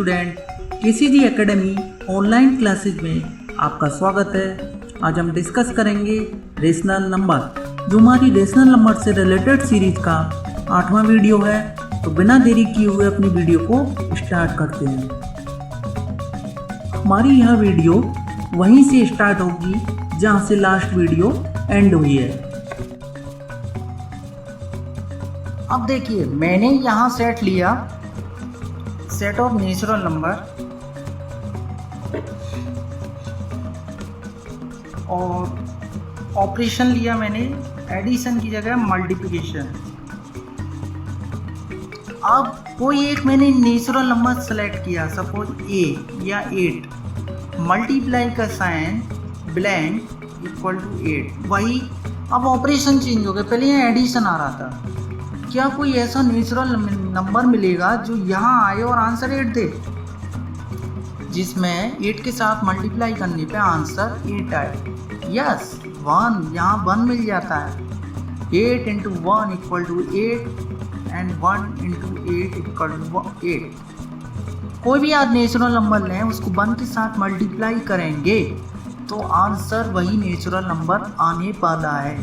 Student, KCG academy online classes में आपका स्वागत है। आज हम डिस्कस करेंगे रेशनल नंबर, जो हमारी रेशनल नंबर से रिलेटेड सीरीज का 8वां वीडियो है। तो बिना देरी किए हुए अपनी वीडियो को स्टार्ट करते हैं। हमारी यह वीडियो वहीं से स्टार्ट होगी जहां से लास्ट वीडियो एंड हुई है। अब देखिए, मैंने यहाँ सेट लिया, सेट ऑफ नेचुरल नंबर, और ऑपरेशन लिया मैंने एडिशन की जगह मल्टीप्लिकेशन। अब कोई एक मैंने नेचुरल नंबर सेलेक्ट किया, सपोज ए या 8, मल्टीप्लाई का साइन ब्लैंक इक्वल टू 8, वही। अब ऑपरेशन चेंज हो गया, पहले यहाँ एडिशन आ रहा था। क्या कोई ऐसा नेचुरल नंबर मिलेगा जो यहाँ आए और आंसर 8 दे, जिसमें 8 के साथ मल्टीप्लाई करने पे आंसर 8 आए? यस, 1, यहाँ 1 मिल जाता है। 8 × 1 = 8 एंड 1 × 8 = 8। कोई भी आज नेचुरल नंबर लें, उसको 1 के साथ मल्टीप्लाई करेंगे तो आंसर वही नेचुरल नंबर आने वाला है।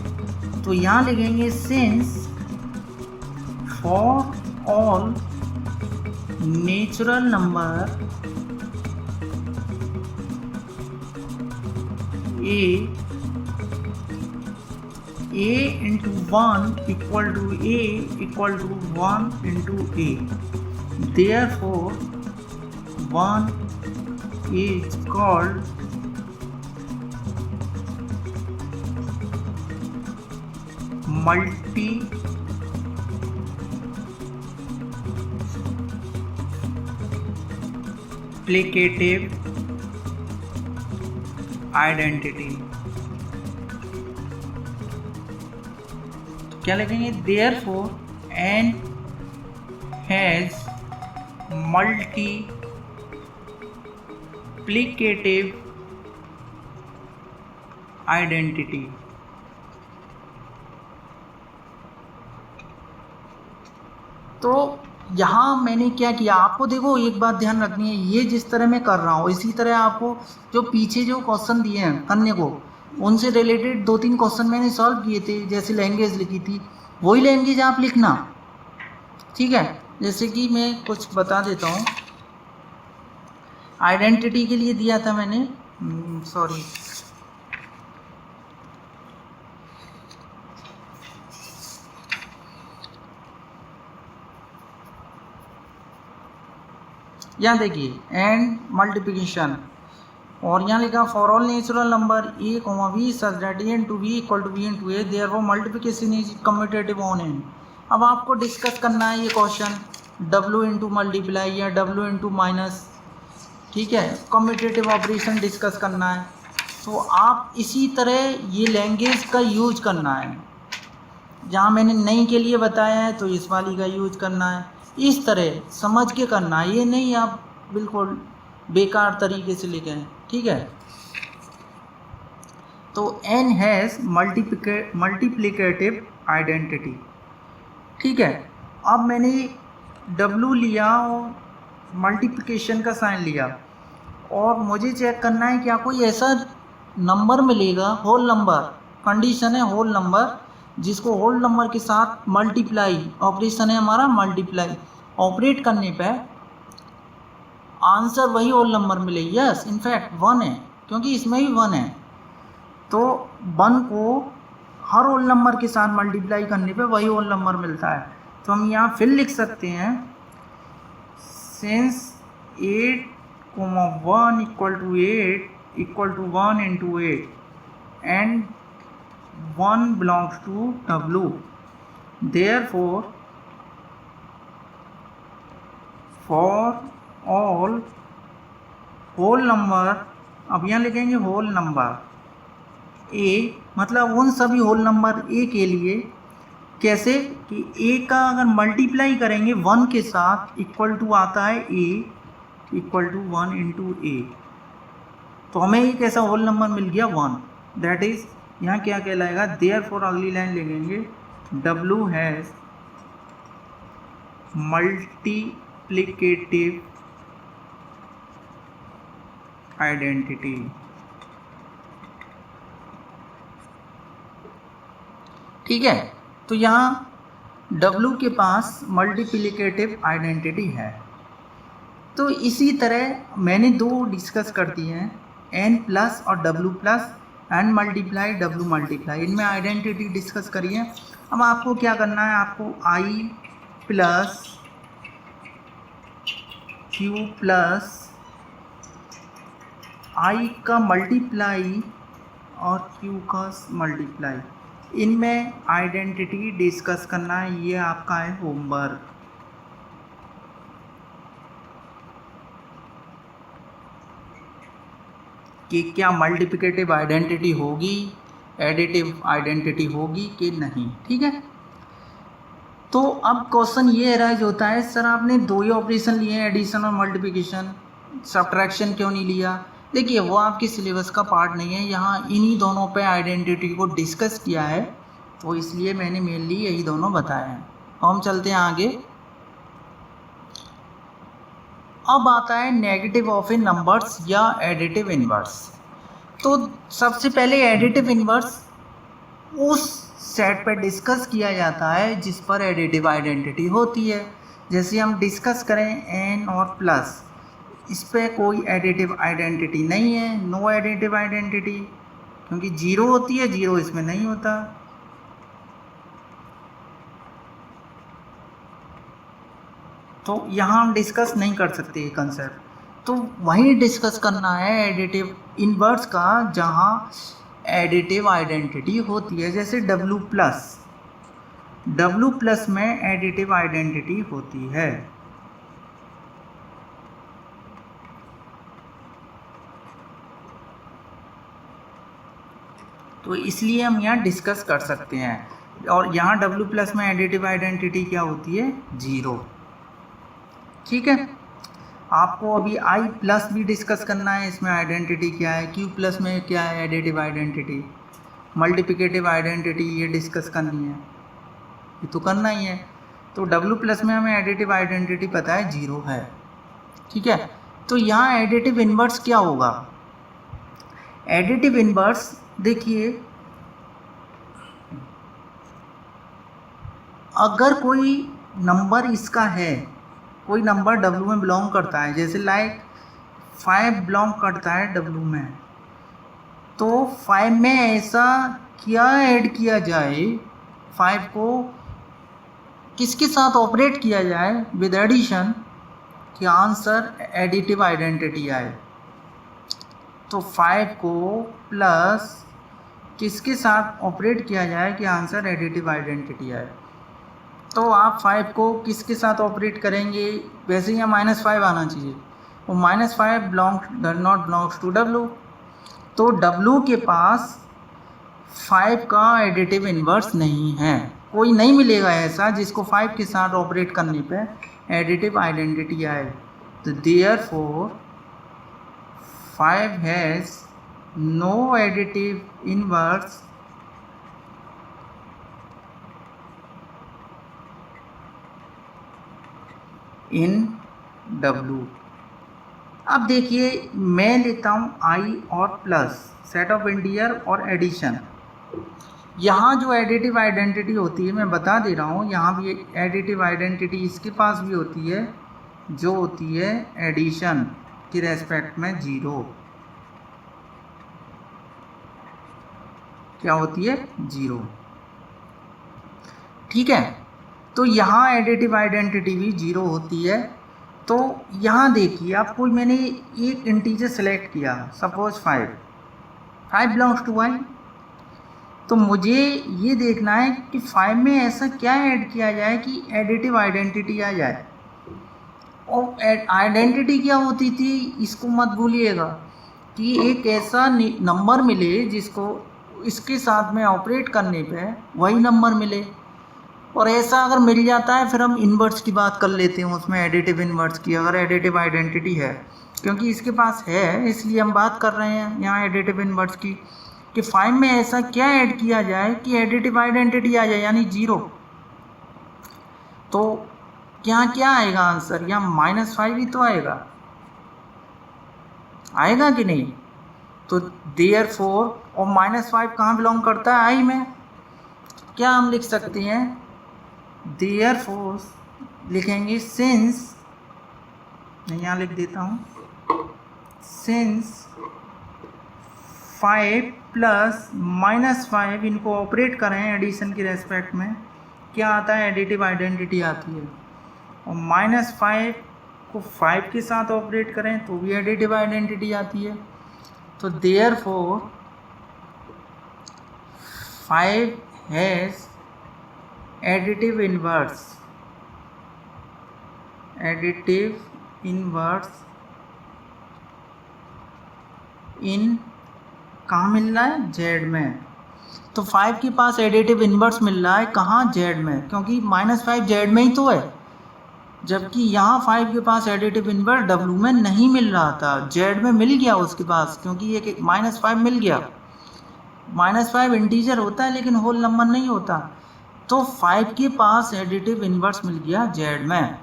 तो यहाँ लिखेंगे since for all natural number a into 1 equal to a equal to 1 into a, therefore 1 is called multiplicative identity। क्या लिखेंगे? therefore n has multiplicative identity। तो यहाँ मैंने क्या किया, आपको देखो एक बात ध्यान रखनी है, ये जिस तरह मैं कर रहा हूँ इसी तरह आपको जो पीछे जो क्वेश्चन दिए हैं करने को, उनसे रिलेटेड 2-3 क्वेश्चन मैंने सॉल्व किए थे। जैसे लैंग्वेज लिखी थी, वही लैंग्वेज आप लिखना, ठीक है। जैसे कि मैं कुछ बता देता हूँ, आइडेंटिटी के लिए दिया था मैंने, सॉरी, यहाँ देखिए एंड मल्टीप्लिकेशन, और यहाँ लिखा for all natural number a, b such that a into b equal to b into a, therefore multiplication is commutative on n। अब आपको डिस्कस करना है ये क्वेश्चन w into मल्टीप्लाई या w into माइनस, ठीक है, कम्यूटेटिव ऑपरेशन डिस्कस करना है। तो आप इसी तरह ये लैंग्वेज का यूज करना है, जहाँ मैंने नहीं के लिए बताया है तो इस वाली का यूज करना है। इस तरह समझ के करना है, ये नहीं आप बिल्कुल बेकार तरीके से लिखें, ठीक है। तो n हैज़ मल्टीप्लिकेटिव आइडेंटिटी, ठीक है। अब मैंने w लिया और मल्टीप्लिकेशन का साइन लिया, और मुझे चेक करना है क्या कोई ऐसा नंबर मिलेगा, होल नंबर, कंडीशन है होल नंबर, जिसको होल नंबर के साथ मल्टीप्लाई, ऑपरेशन है हमारा मल्टीप्लाई, ऑपरेट करने पे आंसर वही होल नंबर मिले। यस, इनफैक्ट 1 है, क्योंकि इसमें भी 1 है। तो 1 को हर होल नंबर के साथ मल्टीप्लाई करने पे वही होल नंबर मिलता है। तो हम यहाँ फिर लिख सकते हैं since 8, 1 = 8 equal to 1 into 8 and 1 belongs to w, therefore for all whole number, अब यहाँ लिखेंगे होल नंबर a, मतलब उन सभी होल नंबर a के लिए, कैसे कि a का अगर मल्टीप्लाई करेंगे 1 के साथ, इक्वल टू आता है a equal to 1 into a, तो हमें एक ऐसा होल नंबर मिल गया 1, दैट इज यहाँ क्या कहलाएगा, देयरफॉर अगली लाइन लिखेंगे W हैज़ मल्टीप्लिकेटिव आइडेंटिटी। ठीक है, तो यहाँ W के पास मल्टीप्लिकेटिव आइडेंटिटी है। तो इसी तरह मैंने दो डिस्कस कर दिए हैं, N प्लस और W plus, N multiply W multiply, इनमें आइडेंटिटी डिस्कस करिए। अब आपको क्या करना है, आपको I plus Q plus I का मल्टीप्लाई और Q का मल्टीप्लाई, इनमें आइडेंटिटी डिस्कस करना है। ये आपका है होमवर्क। कि क्या मल्टीप्लिकेटिव आइडेंटिटी होगी, एडिटिव आइडेंटिटी होगी कि नहीं। ठीक है, तो अब क्वेश्चन ये अराइज होता है, सर आपने दो ही ऑपरेशन लिए हैं, एडिशन और मल्टीप्लिकेशन, सब्ट्रैक्शन क्यों नहीं लिया। देखिए वो आपके सिलेबस का पार्ट नहीं है, यहाँ इन्हीं दोनों पे आइडेंटिटी को डिस्कस किया है, तो इसलिए मैंने मेनली यही दोनों बताए हैं। हम चलते हैं आगे। अब आता है नेगेटिव ऑफ इन नंबर्स या एडिटिव इनवर्स। तो सबसे पहले एडिटिव इनवर्स उस सेट पर डिस्कस किया जाता है जिस पर एडिटिव आइडेंटिटी होती है। जैसे हम डिस्कस करें n और प्लस, इस पर कोई एडिटिव आइडेंटिटी नहीं है, नो एडिटिव आइडेंटिटी, क्योंकि जीरो होती है, जीरो इसमें नहीं होता। तो यहाँ हम डिस्कस नहीं कर सकते ये कंसेप्ट। तो वहीं डिस्कस करना है एडिटिव इनवर्स का, जहाँ एडिटिव आइडेंटिटी होती है। जैसे W प्लस में एडिटिव आइडेंटिटी होती है। तो इसलिए हम यहाँ डिस्कस कर सकते हैं। और यहाँ W प्लस में एडिटिव आइडेंटिटी क्या होती है, जीरो। ठीक है, आपको अभी I प्लस भी डिस्कस करना है, इसमें आइडेंटिटी क्या है, Q प्लस में क्या है एडिटिव आइडेंटिटी, मल्टीप्लिकेटिव आइडेंटिटी ये डिस्कस करनी है, ये तो करना ही है। तो W प्लस में हमें एडिटिव आइडेंटिटी पता है जीरो है। ठीक है, तो यहाँ एडिटिव इनवर्स क्या होगा। एडिटिव इनवर्स देखिए, अगर कोई नंबर इसका है, कोई नंबर W में बिलोंग करता है, जैसे लाइक 5 बिलोंग करता है W में, तो 5 में ऐसा क्या ऐड किया जाए, 5 को किसके साथ ऑपरेट किया जाए विद एडिशन कि आंसर एडिटिव आइडेंटिटी आए। तो 5 को प्लस किसके साथ ऑपरेट किया जाए कि आंसर एडिटिव आइडेंटिटी आए। तो आप 5 को किसके साथ ऑपरेट करेंगे, वैसे ही -5 आना चाहिए, वो -5 नॉट बिलोंग्स टू W। तो W के पास 5 का एडिटिव इनवर्स नहीं है, कोई नहीं मिलेगा ऐसा जिसको 5 के साथ ऑपरेट करने पे एडिटिव आइडेंटिटी आए। तो therefore 5 has no additive inverse in W। अब देखिए मैं लेता हूँ I और प्लस, सेट ऑफ इंटीजर और एडिशन। यहाँ जो एडिटिव आइडेंटिटी होती है मैं बता दे रहा हूँ, यहाँ भी एडिटिव आइडेंटिटी इसके पास भी होती है, जो होती है एडिशन की रेस्पेक्ट में जीरो। क्या होती है, जीरो। ठीक है, तो यहाँ एडिटिव आइडेंटिटी भी जीरो होती है। तो यहाँ देखिए आपको मैंने एक इंटीजर सेलेक्ट किया, सपोज 5 बिलोंग्स टू Y। तो मुझे ये देखना है कि 5 में ऐसा क्या ऐड किया जाए कि एडिटिव आइडेंटिटी आ जाए। और आइडेंटिटी क्या होती थी, इसको मत भूलिएगा, कि एक ऐसा नंबर मिले जिसको इसके साथ में ऑपरेट करने पे वही नंबर मिले। और ऐसा अगर मिल जाता है फिर हम इन्वर्स की बात कर लेते हैं, उसमें एडिटिव इन्वर्स की, अगर एडिटिव आइडेंटिटी है, क्योंकि इसके पास है इसलिए हम बात कर रहे हैं यहाँ एडिटिव इन्वर्स की, कि 5 में ऐसा क्या ऐड किया जाए कि एडिटिव आइडेंटिटी आ जाए, यानी जीरो। तो क्या क्या आएगा आंसर, यहाँ -5 ही तो आएगा। आएगा कि नहीं? तो देयरफॉर, और -5 कहाँ बिलोंग करता है? आई में। क्या हम लिख सकते हैं? देयरफॉर लिखेंगे सिंस, मैं यहाँ लिख देता हूँ, सिंस 5 प्लस -5 इनको ऑपरेट करें एडिशन के रेस्पेक्ट में, क्या आता है? एडिटिव आइडेंटिटी आती है। और -5 को 5 के साथ ऑपरेट करें तो भी एडिटिव आइडेंटिटी आती है। तो देयरफॉर 5 हैज़ एडिटिव इनवर्स, इन कहाँ मिल रहा है? जेड में। तो 5 के पास एडिटिव इनवर्स मिल रहा है कहाँ? जेड में, क्योंकि -5 जेड में ही तो है, जबकि यहाँ 5 के पास एडिटिव इनवर्स डब्ल्यू में नहीं मिल रहा था, जेड में मिल गया उसके पास, क्योंकि ये -5 मिल गया। -5 इंटीजर होता है लेकिन होल नंबर नहीं होता। तो 5 के पास एडिटिव इनवर्स मिल गया जेड में।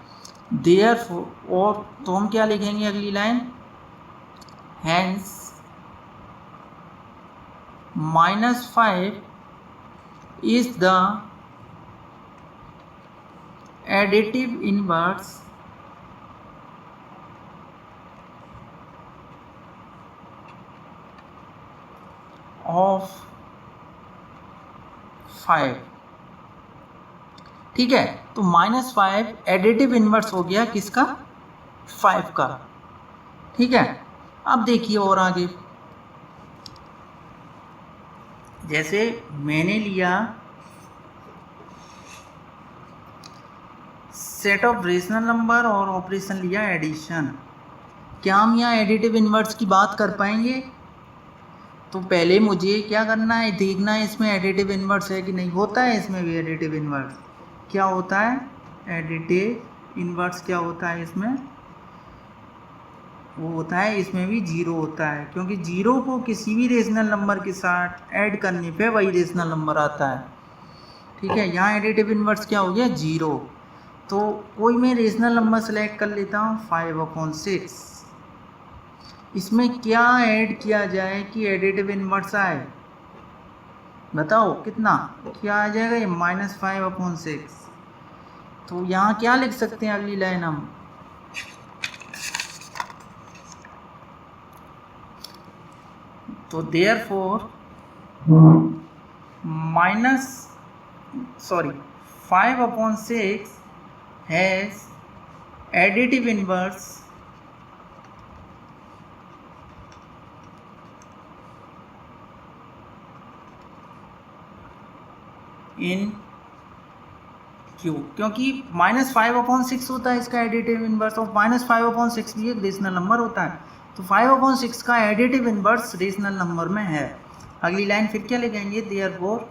देयरफॉर, और तो हम क्या लिखेंगे अगली line? Hence -5 is the additive inverse of 5। ठीक है, तो -5 एडिटिव इनवर्स हो गया किसका? 5 का। ठीक है, अब देखिए और आगे, जैसे मैंने लिया सेट ऑफ रेशनल नंबर और ऑपरेशन लिया एडिशन, क्या हम यहाँ एडिटिव इनवर्स की बात कर पाएंगे? तो पहले मुझे क्या करना है? देखना है इसमें एडिटिव इनवर्स है कि नहीं। होता है इसमें भी एडिटिव इनवर्स। क्या होता है? एडिटिव इनवर्स क्या होता है इसमें? वो होता है इसमें भी 0 होता है, क्योंकि 0 को किसी भी रेशनल नंबर के साथ ऐड करने पे वही रेशनल नंबर आता है। ठीक है, यहाँ एडिटिव इनवर्स क्या हो गया? 0। तो कोई मैं रेशनल नंबर सेलेक्ट कर लेता हूँ 5/6। इसमें क्या ऐड किया जाए कि एडिटिव इनवर्स आए? बताओ कितना, क्या आ जाएगा ये? -5/6। तो यहाँ क्या लिख सकते हैं अगली लाइन हम? तो therefore 5/6 has additive inverse in Q, क्योंकि -5/6 होता है इसका एडिटिव इनवर्स, और -5/6 भी एक रेशनल नंबर होता है। तो 5/6 का एडिटिव इनवर्स रेशनल नंबर में है। अगली लाइन फिर क्या लिखेंगे? Therefore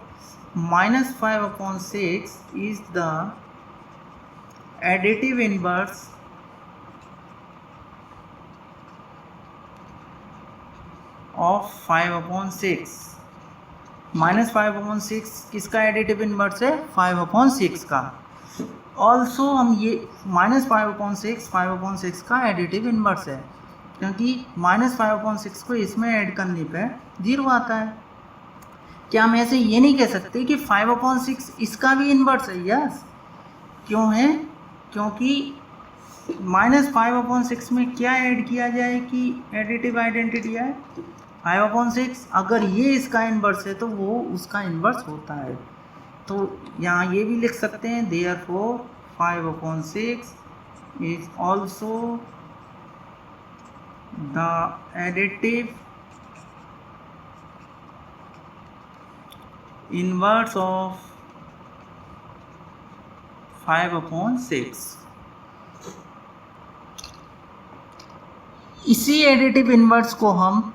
-5/6 is the additive inverse of 5/6। -5/6 किसका एडिटिव इनवर्स है? 5/6 का। ऑल्सो हम ये -5/6 5/6 का एडिटिव इनवर्स है, क्योंकि -5/6 को इसमें ऐड करने पे 0 आता है। क्या हम ऐसे ये नहीं कह सकते कि 5/6 इसका भी इनवर्स है? यस। क्यों है? क्योंकि -5/6 में क्या ऐड किया जाए कि एडिटिव आइडेंटिटी आए? 5/6। अगर ये इसका इनवर्स है तो वो उसका इनवर्स होता है। तो यहाँ ये भी लिख सकते हैं, therefore 5/6 is also the additive inverse of 5/6। इसी एडिटिव इनवर्स को हम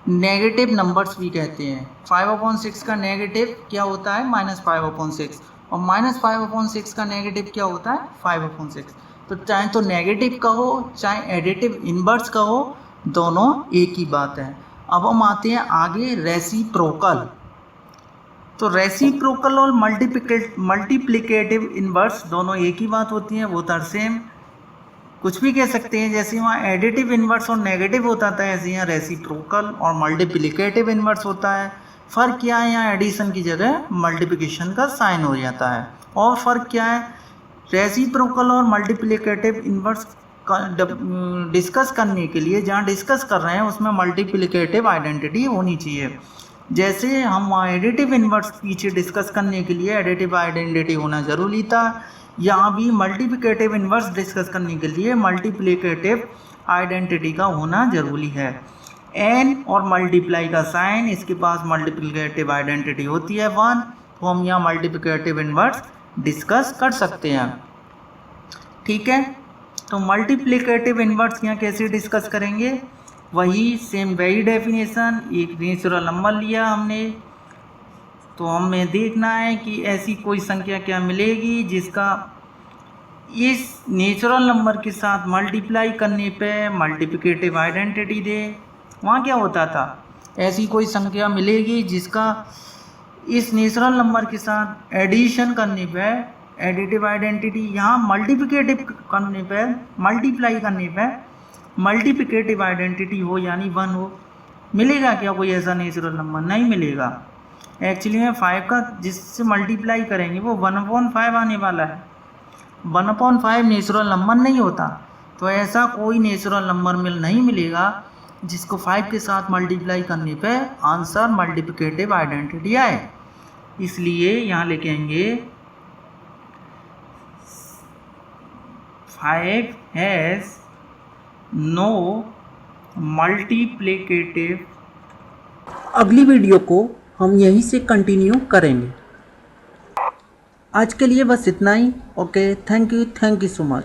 नेगेटिव नंबर्स भी कहते हैं। 5/6 का नेगेटिव क्या होता है? -5/6, और -5/6 का नेगेटिव क्या होता है? 5/6। तो चाहे तो नेगेटिव कहो चाहे एडिटिव इनवर्स कहो, दोनों एक ही बात है। अब हम आते हैं आगे रेसिप्रोकल। तो रेसिप्रोकल और मल्टीप्लिकेटिव इनवर्स दोनों एक ही बात होती हैं, वो आर सेम। कुछ भी कह सकते हैं। जैसे वहाँ एडिटिव इन्वर्स और नेगेटिव होता था, ऐसे यहाँ रेसिप्रोकल और मल्टीप्लिकेटिव इन्वर्स होता है। फ़र्क क्या है, यहाँ एडिशन की जगह मल्टीप्लिकेशन का साइन हो जाता है। और फ़र्क क्या है, रेसिप्रोकल और मल्टीप्लिकेटिव इन्वर्स डिस्कस करने के लिए जहाँ डिस्कस कर रहे हैं उसमें मल्टीप्लिकेटिव आइडेंटिटी होनी चाहिए। जैसे हम एडिटिव इन्वर्स पीछे डिस्कस करने के लिए एडिटिव आइडेंटिटी होना ज़रूरी था, यहाँ भी मल्टीप्लिकेटिव इन्वर्स डिस्कस करने के लिए मल्टीप्लिकेटिव आइडेंटिटी का होना ज़रूरी है। एन और मल्टीप्लाई का साइन, इसके पास मल्टीप्लिकेटिव आइडेंटिटी होती है 1, तो हम यहाँ मल्टीप्लिकेटिव इन्वर्स डिस्कस कर सकते हैं। ठीक है, तो मल्टीप्लिकेटिव इन्वर्स यहाँ कैसे डिस्कस करेंगे, वही डेफिनेशन, एक नेचुरल नंबर लिया हमने, तो हमें देखना है कि ऐसी कोई संख्या क्या मिलेगी जिसका इस नेचुरल नंबर के साथ मल्टीप्लाई करने पे मल्टीप्लिकेटिव आइडेंटिटी दे। वहाँ क्या होता था, ऐसी कोई संख्या मिलेगी जिसका इस नेचुरल नंबर के साथ एडिशन करने पे एडिटिव आइडेंटिटी, यहाँ मल्टीप्लिकेटिव करने पे मल्टीप्लाई करने पे मल्टीप्लिकेटिव आइडेंटिटी हो, यानी 1 हो। मिलेगा क्या कोई ऐसा नेचुरल नंबर, नहीं मिलेगा। एक्चुअली में 5 का जिससे मल्टीप्लाई करेंगे वो 1/5 आने वाला है। 1/5 नेचुरल नंबर नहीं होता, तो ऐसा कोई नेचुरल नंबर नहीं मिलेगा जिसको 5 के साथ मल्टीप्लाई करने पे आंसर मल्टीप्लिकेटिव आइडेंटिटी आए। इसलिए यहाँ लिखेंगे 5 हैज़ नो मल्टीप्लिकेटिव। अगली वीडियो को हम यहीं से कंटिन्यू करेंगे। आज के लिए बस इतना ही। Okay, thank you so much.